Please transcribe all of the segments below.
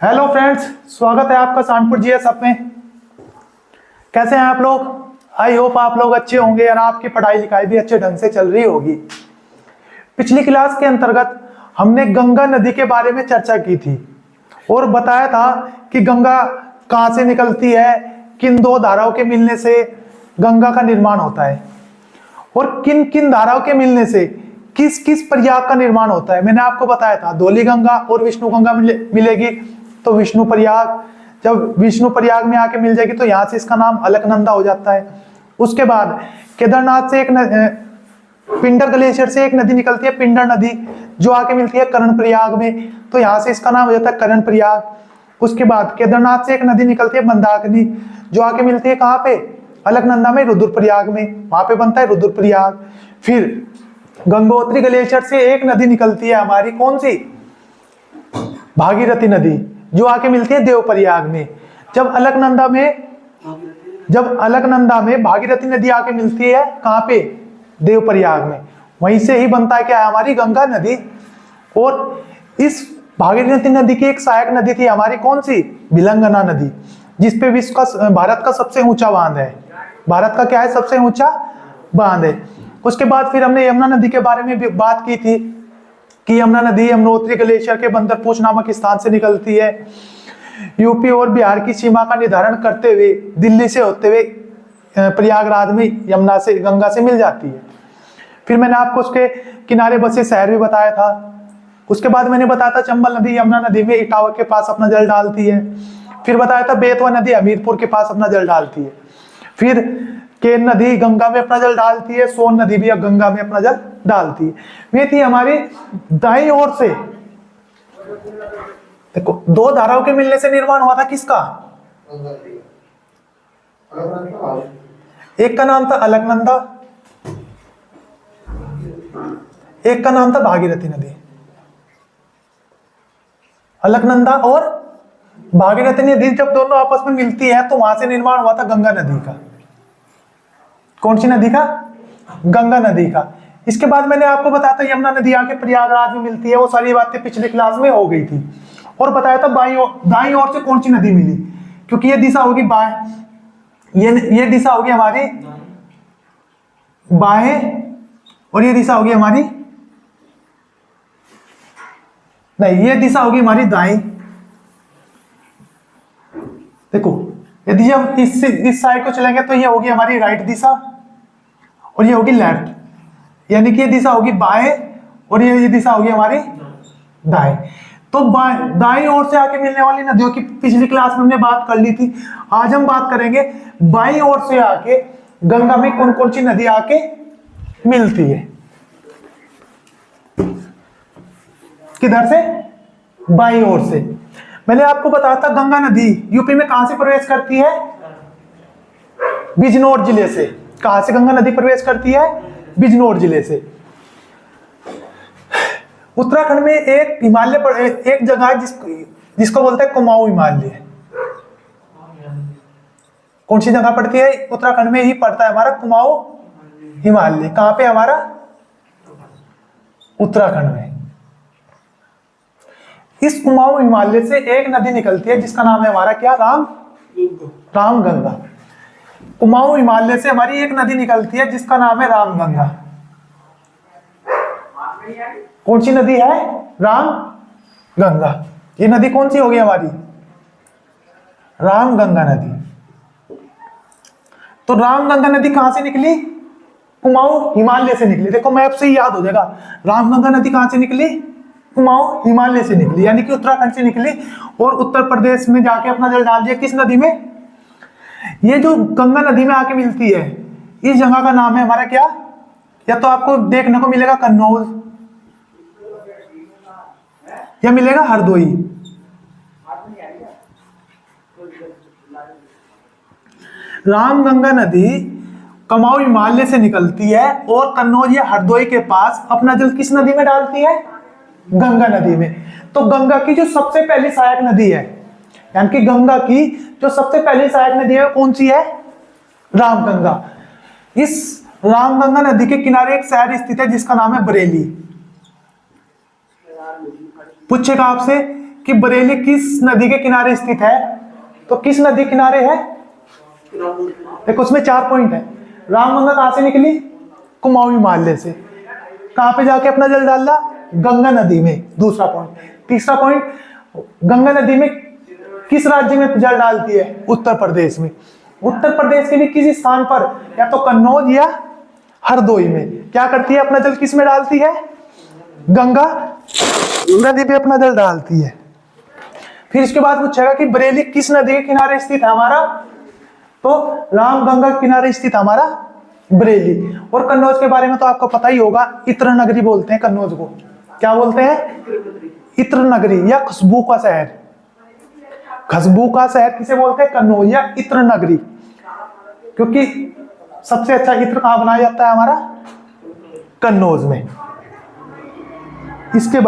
Hello friends, स्वागत है आपका कानपुर जीएस अप में। कैसे हैं आप लोग? आई होप आप लोग अच्छे होंगे और आपकी पढ़ाई लिखाई भी अच्छे ढंग से चल रही होगी। पिछली क्लास के अंतर्गत हमने गंगा नदी के बारे में चर्चा की थी और बताया था कि गंगा कहाँ से निकलती है, किन दो धाराओं के मिलने से गंगा का निर्माण होता है और किन किन धाराओं के मिलने से किस किस प्रयाग का निर्माण होता है। मैंने आपको बताया था धौली गंगा और विष्णु गंगा मिलेगी तो विष्णु प्रयाग, जब विष्णु प्रयाग में आके मिल जाएगी तो यहाँ से इसका नाम अलकनंदा हो जाता है। उसके बाद केदारनाथ से पिंडर ग्लेशियर से एक नदी निकलती है, पिंडर नदी, जो आके मिलती है कर्ण प्रयाग में, तो यहाँ से इसका नाम हो जाता है कर्ण प्रयाग। उसके बाद केदारनाथ से एक नदी निकलती है मंदाकिनी, जो आके मिलती है कहाँ पे? अलकनंदा में, रुद्रप्रयाग में, वहां पे बनता है रुद्रप्रयाग। फिर गंगोत्री ग्लेशियर से एक नदी निकलती है हमारी, कौन सी? भागीरथी नदी, जो आके मिलती है देवप्रयाग में। जब अलकनंदा में भागीरथी नदी आके मिलती है कहाँ पे? देवप्रयाग में। वहीं से ही बनता है क्या है? हमारी गंगा नदी। और इस भागीरथी नदी की एक सहायक नदी थी हमारी, कौन सी? भिलंगना नदी, जिसपे भारत का सबसे ऊंचा बांध है। भारत का क्या है? सबसे ऊंचा बांध है। उसके बाद फिर हमने यमुना नदी के बारे में भी बात की थी कि यमुना नदी यमुनोत्री ग्लेशियर के बंदरपूछ नामक स्थान से निकलती है, यूपी और बिहार की सीमा का निर्धारण करते हुए दिल्ली से होते हुए प्रयागराज में यमुना से गंगा से मिल जाती है। फिर मैंने आपको उसके किनारे बसे शहर भी बताया था। उसके बाद मैंने बताया था चंबल नदी यमुना नदी में इटावा के पास अपना जल डालती है। फिर बताया था बेतवा नदी हमीरपुर के पास अपना जल डालती है। फिर केन नदी गंगा में अपना जल डालती है, सोन नदी भी गंगा में अपना जल डालती है। वे थी हमारी दाईं ओर से, देखो दो धाराओं के मिलने से निर्माण हुआ था किसका? एक का नाम था अलकनंदा, एक का नाम था भागीरथी नदी। अलकनंदा और भागीरथी नदी जब दोनों आपस में मिलती है तो वहां से निर्माण हुआ था गंगा नदी का। कौन सी नदी का? गंगा नदी का। इसके बाद मैंने आपको बताया था यमुना नदी आके प्रयागराज में मिलती है। वो सारी बातें पिछले क्लास में हो गई थी। और बताया था दाईं ओर से कौन सी नदी मिली, क्योंकि ये दिशा होगी बाएं, ये दिशा होगी हमारी बाएं और ये दिशा होगी हमारी, नहीं, ये दिशा होगी हमारी दाएं। देखो यदि हम इस साइड को चलेंगे तो ये होगी हमारी राइट दिशा और ये होगी लेफ्ट, यानी कि ये दिशा होगी बाएं और ये दिशा होगी हमारी दाएं। तो दाएं ओर से आके मिलने वाली नदियों की पिछली क्लास में हमने बात कर ली थी। आज हम बात करेंगे बाईं ओर से आके गंगा में कौन कौन सी नदी आके मिलती है। किधर से? बाईं ओर से। मैंने आपको बताया था गंगा नदी यूपी में कहां से प्रवेश करती है? बिजनौर जिले से। कहां से गंगा नदी प्रवेश करती है? बिजनौर जिले से। उत्तराखंड में एक हिमालय पर एक जगह है जिसको बोलते हैं कुमाऊं हिमालय। कौन सी जगह पड़ती है? उत्तराखंड में ही पड़ता है हमारा कुमाऊं हिमालय। कहां पे हमारा? उत्तराखंड में। इस कुमाऊं हिमालय से एक नदी निकलती है जिसका नाम है हमारा क्या? रामगंगा। कुमाऊं हिमालय से हमारी एक नदी निकलती है जिसका नाम है रामगंगा। कौन सी नदी है? रामगंगा। ये नदी कौन सी होगी हमारी? रामगंगा नदी। तो रामगंगा नदी कहां से निकली? कुमाऊं हिमालय से निकली। देखो मैप से ही याद हो जाएगा। रामगंगा नदी कहां से निकली? कुमाऊं हिमालय से निकली, यानी कि उत्तराखंड से निकली और उत्तर प्रदेश में जाके अपना जल डाल दिया। किस नदी में? ये जो गंगा नदी में आके मिलती है, इस जगह का नाम है हमारा क्या? या तो आपको देखने को मिलेगा कन्नौज, या मिलेगा हरदोई। रामगंगा नदी कुमाऊं हिमालय से निकलती है और कन्नौज या हरदोई के पास अपना जल किस नदी में डालती है? गंगा नदी में। तो गंगा की जो सबसे पहली सहायक नदी है, यानी कि गंगा की जो सबसे पहली सहायक नदी है कौन सी है? रामगंगा। इस रामगंगा नदी के किनारे एक शहर स्थित है जिसका नाम है बरेली। पूछेगा आपसे कि बरेली किस नदी के किनारे स्थित है, तो किस नदी किनारे है? देखो उसमें 4 पॉइंट है। रामगंगा कहां से निकली? कुमाऊं हिमालय से। कहां पे जाके अपना जल डाला? गंगा नदी में। दूसरा पॉइंट। तीसरा पॉइंट, गंगा नदी में किस राज्य में जल डालती है? उत्तर प्रदेश में। उत्तर प्रदेश के भी किसी स्थान पर, या तो कन्नौज या हरदोई में, क्या करती है? अपना जल किस में डालती है? गंगा नदी पे अपना जल डालती है। फिर इसके बाद पूछेगा कि बरेली किस नदी के किनारे स्थित है हमारा, तो रामगंगा के किनारे स्थित हमारा बरेली। और कन्नौज के बारे में तो आपको पता ही होगा, इत्र नगरी बोलते हैं कन्नौज को। क्या बोलते हैं? इत्र नगरी या खुशबू का शहर। खुशबू का शहर किसे बोलते हैं? कन्नौज या इत्र नगरी, क्योंकि सबसे अच्छा इत्र कहां बनाया जाता है? हमारा कन्नौज में। इसके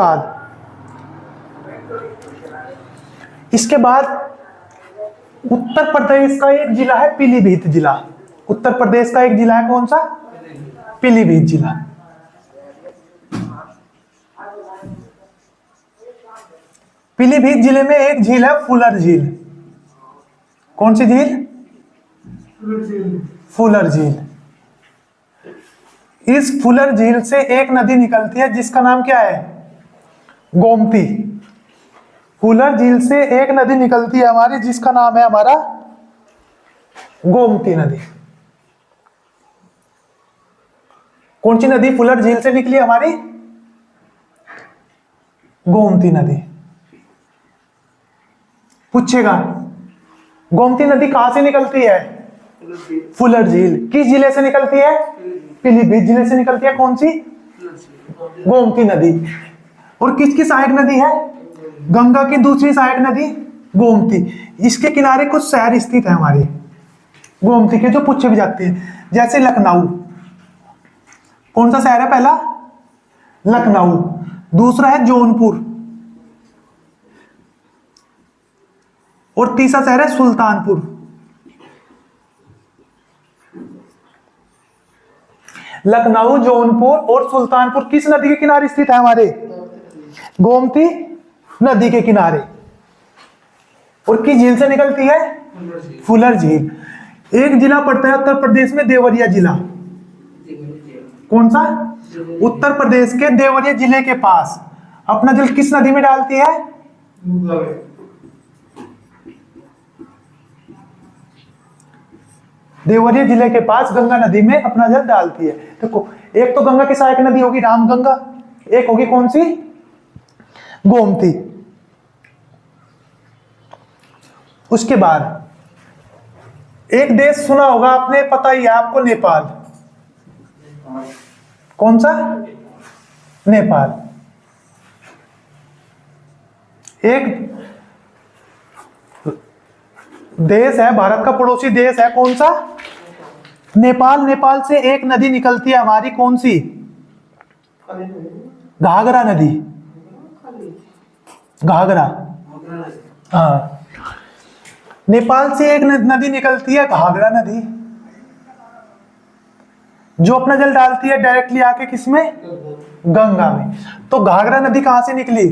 बाद उत्तर प्रदेश का एक जिला है पीलीभीत जिला। उत्तर प्रदेश का एक जिला है, कौन सा? पीलीभीत जिला। पीलीभीत जिले में एक झील है फुलर झील। कौन सी झील? फुलर झील। इस फुलर झील से एक नदी निकलती है जिसका नाम क्या है? गोमती। फुलर झील से एक नदी निकलती है हमारी जिसका नाम है हमारा गोमती नदी। कौन सी नदी फुलर झील से निकली हमारी? गोमती नदी। पूछेगा गोमती नदी कहां से निकलती है? फुलर झील। किस जिले से निकलती है? पीलीभीत जिले से निकलती है। कौन सी? गोमती नदी। और किसकी सहायक नदी है? गंगा की दूसरी सहायक नदी गोमती। इसके किनारे कुछ शहर स्थित है हमारे गोमती के, जो पूछे भी जाते हैं, जैसे लखनऊ। कौन सा शहर है? पहला लखनऊ, दूसरा है जौनपुर, और तीसरा शहर है सुल्तानपुर। लखनऊ, जौनपुर और सुल्तानपुर किस नदी के किनारे स्थित है? हमारे गोमती नदी के किनारे। और किस झील से निकलती है? फुलर झील। एक जिला पड़ता है उत्तर प्रदेश में, देवरिया जिला। कौन सा? उत्तर प्रदेश के देवरिया जिले के पास अपना जल किस नदी में डालती है? देवरिया जिले के पास गंगा नदी में अपना जल डालती है। देखो, एक तो गंगा की सहायक नदी होगी रामगंगा, एक होगी कौन सी? गोमती। उसके बाद एक देश सुना होगा आपने, पता ही है आपको, नेपाल। कौन सा? नेपाल। एक देश है, भारत का पड़ोसी देश है, कौन सा? नेपाल। नेपाल से एक नदी निकलती है हमारी, कौन सी? घाघरा नदी। घाघरा, हाँ। नेपाल से एक नदी निकलती है घाघरा नदी, जो अपना जल डालती है डायरेक्टली आके किसमें? गंगा में। तो घाघरा नदी कहां से निकली?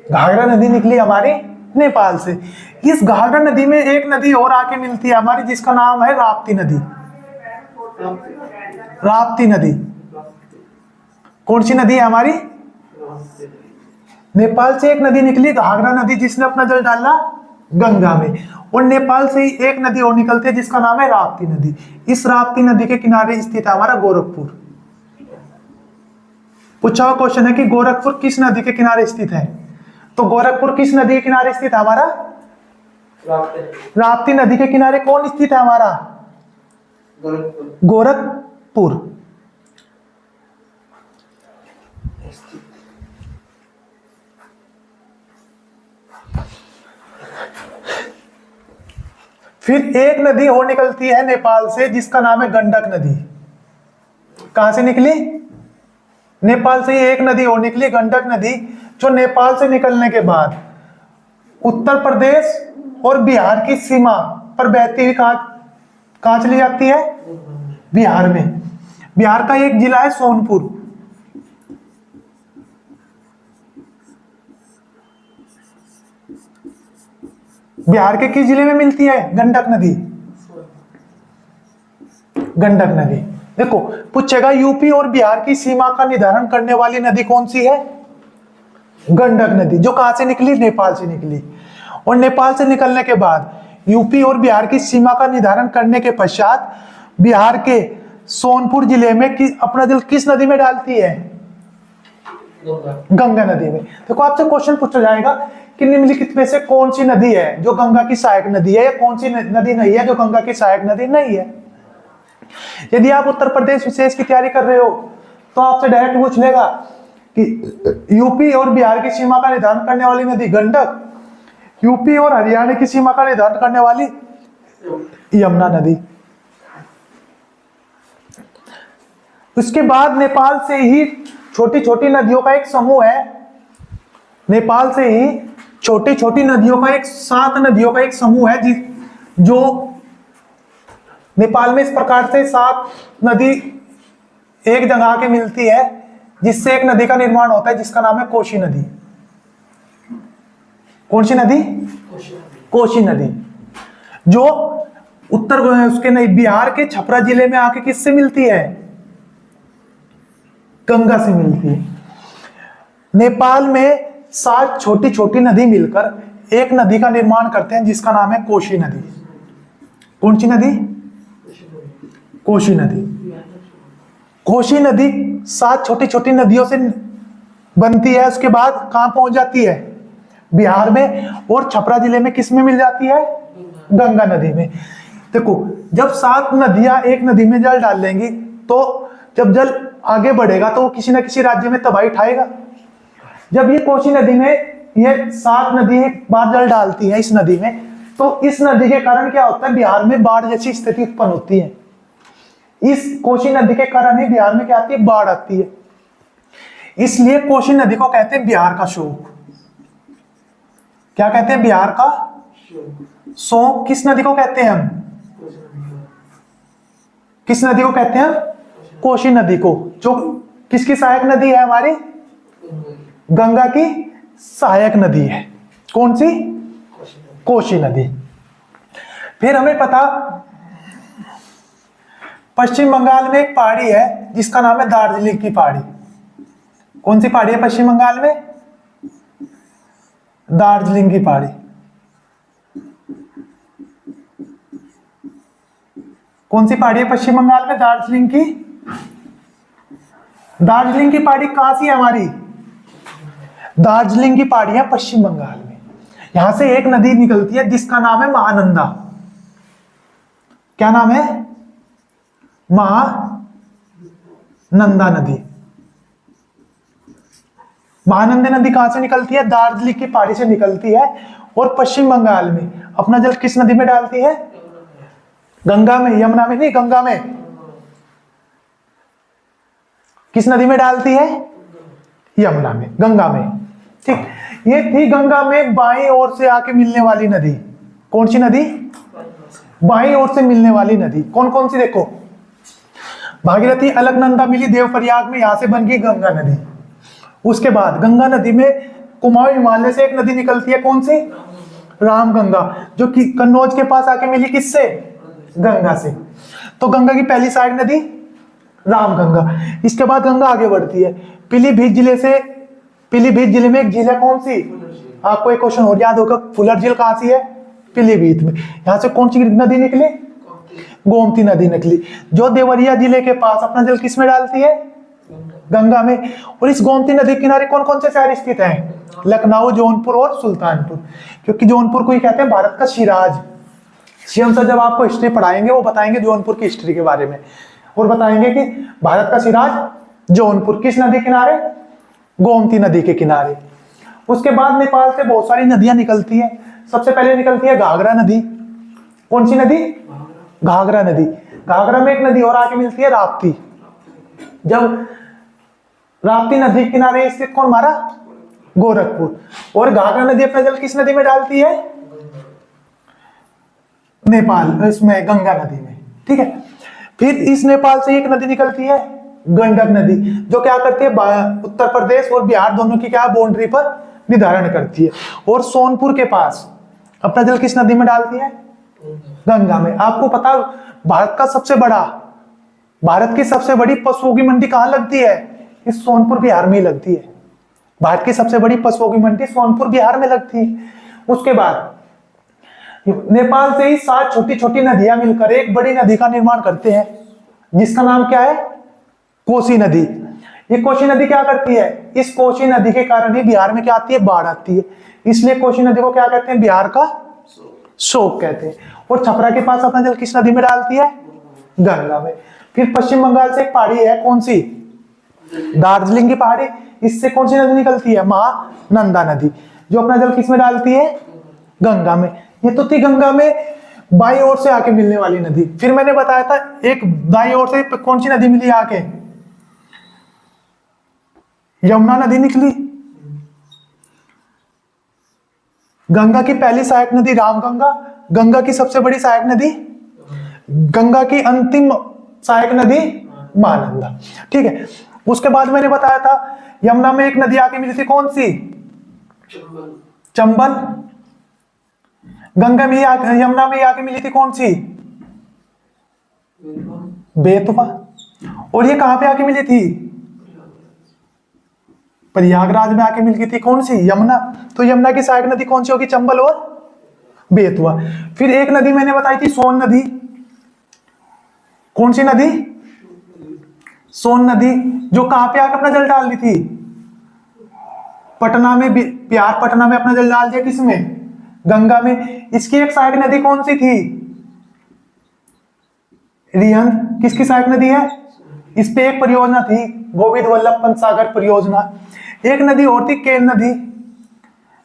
घाघरा नदी निकली हमारी नेपाल से। इस घाघरा नदी में एक नदी और आके मिलती है हमारी, जिसका नाम है राप्ती नदी। राप्ती नदी। कौन सी नदी है हमारी? नेपाल से एक नदी निकली घाघरा नदी, जिसने अपना जल डाला गंगा में। और नेपाल से ही एक नदी और निकलती है जिसका नाम है राप्ती नदी। इस राप्ती नदी के किनारे स्थित है हमारा गोरखपुर। पूछा हुआ क्वेश्चन है कि गोरखपुर किस नदी के किनारे स्थित है, तो गोरखपुर किस नदी के किनारे स्थित है हमारा? राप्ती नदी के किनारे कौन स्थित है हमारा? गोरखपुर। फिर एक नदी और निकलती है नेपाल से, जिसका नाम है गंडक नदी। कहां से निकली? नेपाल से एक नदी और निकली, गंडक नदी, जो नेपाल से निकलने के बाद उत्तर प्रदेश और बिहार की सीमा पर बहती हुई कहां चली जाती है? बिहार में। बिहार का एक जिला है सोनपुर। बिहार के किस जिले में मिलती है गंडक नदी? गंडक नदी। देखो पूछेगा यूपी और बिहार की सीमा का निर्धारण करने वाली नदी कौन सी है? गंडक नदी, जो कहां से निकली? नेपाल से निकली। और नेपाल से निकलने के बाद यूपी और बिहार की सीमा का निर्धारण करने के पश्चात बिहार के सोनपुर जिले में अपना जल किस नदी में डालती है? गंगा नदी में। देखो आपसे क्वेश्चन पूछा जाएगा कि निम्नलिखित में से कौन सी नदी है जो गंगा की सहायक नदी है, या कौन सी नदी नहीं है जो गंगा की सहायक नदी नहीं है। यदि आप उत्तर प्रदेश विशेष की तैयारी कर रहे हो तो आपसे डायरेक्ट पूछ लेगा कि यूपी और बिहार की सीमा का निर्धारण करने वाली नदी गंडक, यूपी और हरियाणा की सीमा का निर्धारण करने वाली यमुना नदी। उसके बाद नेपाल से ही छोटी छोटी नदियों का एक समूह है, नेपाल से ही छोटी छोटी नदियों का एक 7 नदियों का एक समूह है जो नेपाल में इस प्रकार से 7 नदी एक जगह आके मिलती है, जिससे एक नदी का निर्माण होता है जिसका नाम है कोशी नदी। कौन सी नदी? कोशी नदी, जो उत्तर उसके नहीं बिहार के छपरा जिले में आके किससे मिलती है? गंगा से मिलती है। नेपाल में 7 छोटी छोटी नदी मिलकर एक नदी का निर्माण करते हैं जिसका नाम है कोशी नदी। कौन सी नदी? कोशी नदी। कोशी नदी 7 छोटी छोटी नदियों से बनती है, उसके बाद कहां पहुंच जाती है? बिहार में, और छपरा जिले में किस में मिल जाती है? गंगा नदी में। देखो जब 7 नदियां एक नदी में जल डाल लेंगी तो जब जल आगे बढ़ेगा तो वो किसी ना किसी राज्य में तबाही उठाएगा। जब ये कोशी नदी में ये 7 नदी एक बार जल डालती है इस नदी में, तो इस नदी के कारण क्या होता है? बिहार में बाढ़ जैसी स्थिति उत्पन्न होती है। इस कोशी नदी के कारण ही बिहार में क्या आती है? बाढ़ आती है। इसलिए कोशी नदी को कहते हैं बिहार का शोक। क्या कहते हैं? बिहार का शोक। किस नदी को कहते हैं हम? किस नदी को कहते हैं? कोशी नदी को, जो किसकी सहायक नदी है? हमारी गंगा की सहायक नदी है। कौन सी? कोशी नदी। फिर हमें पता पश्चिम बंगाल में एक पहाड़ी है जिसका नाम है दार्जिलिंग की पहाड़ी। कौन सी पहाड़ी है पश्चिम बंगाल में? दार्जिलिंग की पहाड़ी। कौन सी पहाड़ी है पश्चिम बंगाल में? दार्जिलिंग की। दार्जिलिंग की पहाड़ी कहां सी है हमारी? दार्जिलिंग की पहाड़ी है पश्चिम बंगाल में। यहां से एक नदी निकलती है जिसका नाम है महानंदा। क्या नाम है? महानंदा नदी। महानंदा नदी कहां से निकलती है? दार्जिलिंग की पहाड़ी से निकलती है, और पश्चिम बंगाल में अपना जल किस नदी में डालती है? गंगा में। यमुना में नहीं, गंगा में। किस नदी में डालती है? यमुना में, गंगा में। ठीक, ये थी गंगा में बाईं ओर से आके मिलने वाली नदी। कौन सी नदी? बाईं ओर से मिलने वाली नदी। कौन कौन सी? देखो भागीरथी, अलकनंदा मिली देवप्रयाग में, यहां से बन गई गंगा नदी। उसके बाद गंगा नदी में कुमाऊं हिमालय से एक नदी निकलती है। कौन सी? रामगंगा, जो कि कन्नौज के पास आके मिली किससे? गंगा से। तो गंगा की पहली सहायक नदी रामगंगा। इसके बाद गंगा आगे बढ़ती है पीलीभीत जिले से। पीलीभीत जिले में एक झील है, कौन सी? आपको एक क्वेश्चन और याद होगा, फुलर झील कहां सी है? पीलीभीत में। यहां से कौन सी नदी निकली? गोमती नदी निकली, जो देवरिया जिले के पास अपना जल किस में डालती है? गंगा में। और इस गोमती नदी किनारे कौन कौन से शहर स्थित हैं? लखनऊ, जौनपुर और सुल्तानपुर, क्योंकि जौनपुर को ही कहते हैं भारत का सिराज। सीएम सर जब आपको हिस्ट्री पढ़ाएंगे वो बताएंगे जौनपुर की हिस्ट्री के बारे में, और बताएंगे कि भारत का सिराज जौनपुर किस नदी किनारे? गोमती नदी के किनारे। उसके बाद नेपाल से बहुत सारी नदियां निकलती हैं। सबसे पहले निकलती है घाघरा नदी। कौन सी नदी? घाघरा नदी। घाघरा में एक नदी और आके मिलती है राप्ती। जब राप्ती नदी किनारे स्थित कौन? हमारा गोरखपुर। और घाघरा नदी अपना जल किस नदी में डालती है? नेपाल, इसमें गंगा नदी में। ठीक है। फिर इस नेपाल से एक नदी निकलती है गंडक नदी, जो क्या करती है? उत्तर प्रदेश और बिहार दोनों की क्या बाउंड्री पर निर्धारण करती है। और सोनपुर के पास अपना जल किस नदी में डालती है? गंगा में। आपको पता भारत की सबसे बड़ी पशुओं की मंडी कहाँ लगती है? इस सोनपुर बिहार में ही लगती है। भारत की सबसे बड़ी पशुओं की मंडी सोनपुर बिहार में लगती है। उसके बाद नेपाल से ही 7 छोटी छोटी नदियां मिलकर एक बड़ी नदी का निर्माण करते हैं, जिसका नाम क्या है? कोसी नदी। ये कोसी नदी क्या करती है? इस कोसी नदी के कारण ही बिहार में क्या आती है? बाढ़ आती है। इसलिए कोसी नदी को क्या कहते हैं? बिहार का शोक कहते हैं। और छपरा के पास अपना जल किस नदी में डालती है? गंगा में। फिर पश्चिम बंगाल से एक पहाड़ी है, कौन सी? दार्जिलिंग की पहाड़ी। इससे कौन सी नदी निकलती है? महानंदा नदी, जो अपना जल किस में डालती है? गंगा में। ये तो थी गंगा में बाई ओर से आके मिलने वाली नदी। फिर मैंने बताया था एक दाई ओर से कौन सी नदी मिली आके? यमुना नदी निकली। गंगा की पहली सहायक नदी रामगंगा, गंगा की सबसे बड़ी सहायक नदी, गंगा की अंतिम सहायक नदी महानंदा। ठीक है। उसके बाद मैंने बताया था यमुना में एक नदी आके मिली थी, कौन सी? चंबल। गंगा में यमुना में आके मिली थी, कौन सी? बेतवा। और ये कहां पे आके मिली थी? प्रयागराज में आके मिल गई थी, कौन सी? यमुना। तो यमुना की सहायक नदी कौन सी होगी? चंबल और बेतवा। फिर एक नदी मैंने बताई थी सोन नदी। कौन सी नदी? सोन नदी, जो कहां पे आकर अपना जल डाल दी थी? पटना में। बिहार पटना में अपना जल डाल दिया, किसमें? गंगा में। इसकी एक सहायक नदी कौन सी थी? रिहंद। किसकी सहायक नदी है? इस पे एक परियोजना थी, गोविंद वल्लभ पंत सागर परियोजना। एक नदी और थी, केन नदी,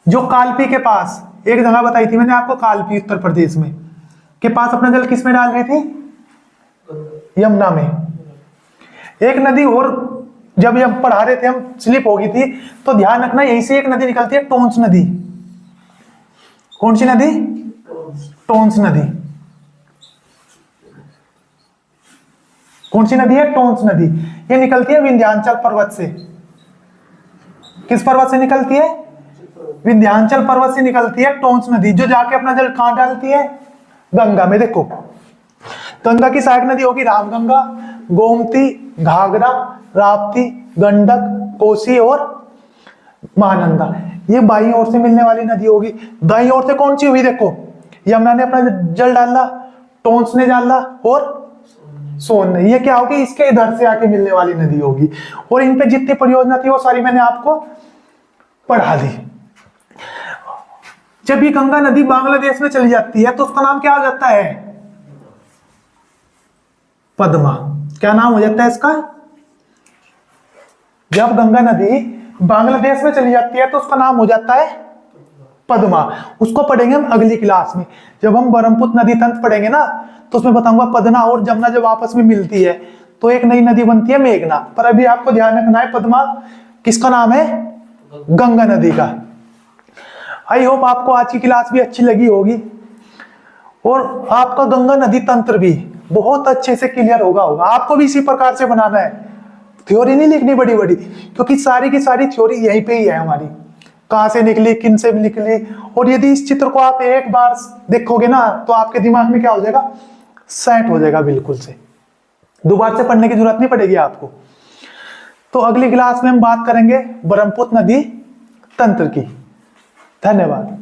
जो कालपी के पास, एक जगह बताई थी मैंने आपको, कालपी उत्तर प्रदेश में के पास अपना जल किस में डाल रही थी? यमुना में। एक नदी और जब हम पढ़ा रहे थे, हम स्लिप हो गई थी, तो ध्यान रखना, यहीं से एक नदी निकलती है, टोंस नदी। कौन सी नदी? टोंस नदी। कौन सी नदी है? टोंस नदी। ये निकलती है विंध्याचल पर्वत से। किस पर्वत से निकलती है? विंध्याचल पर्वत से निकलती है टोंस नदी, जो जाके अपना जल कहां डालती है? गंगा में। देखो, गंगा की सहायक नदी होगी रामगंगा, गोमती, घाघरा, राप्ती, गंडक, कोसी और महानंदा। ये बाईं ओर से मिलने वाली नदी होगी। दाईं ओर से कौन सी हुई? देखो, यमुना ने अपना जल डाला, टोंस ने डाला और सोन ने। ये क्या होगी? इसके इधर से आके मिलने वाली नदी होगी। और इन पे जितनी परियोजना थी वो सारी मैंने आपको पढ़ा दी। जब ये गंगा नदी बांग्लादेश में चली जाती है तो उसका नाम क्या हो जाता है? पद्मा। क्या नाम हो जाता है इसका? जब गंगा नदी बांग्लादेश में चली जाती है तो उसका नाम हो जाता है पद्मा। उसको पढ़ेंगे हम अगली क्लास में, जब हम ब्रह्मपुत्र नदी तंत्र पढ़ेंगे ना, तो उसमें बताऊंगा पद्मा और जमुना जब आपस में मिलती है तो एक नई नदी बनती है मेघना। पर अभी आपको ध्यान रखना है, पद्मा किसका नाम है? गंगा नदी का। आई होप आपको आज की क्लास भी अच्छी लगी होगी और आपका गंगा नदी तंत्र भी बहुत अच्छे से क्लियर होगा। आपको भी इसी प्रकार से बनाना है, थ्योरी नहीं लिखनी बड़ी बड़ी, क्योंकि सारी की सारी थ्योरी यहीं पे ही है हमारी, कहां से निकली, किन से निकली। और यदि इस चित्र को आप एक बार देखोगे ना तो आपके दिमाग में क्या हो जाएगा? सेट हो जाएगा बिल्कुल से, दोबारा से पढ़ने की जरूरत नहीं पड़ेगी आपको। तो अगली क्लास में हम बात करेंगे ब्रह्मपुत्र नदी तंत्र की। धन्यवाद।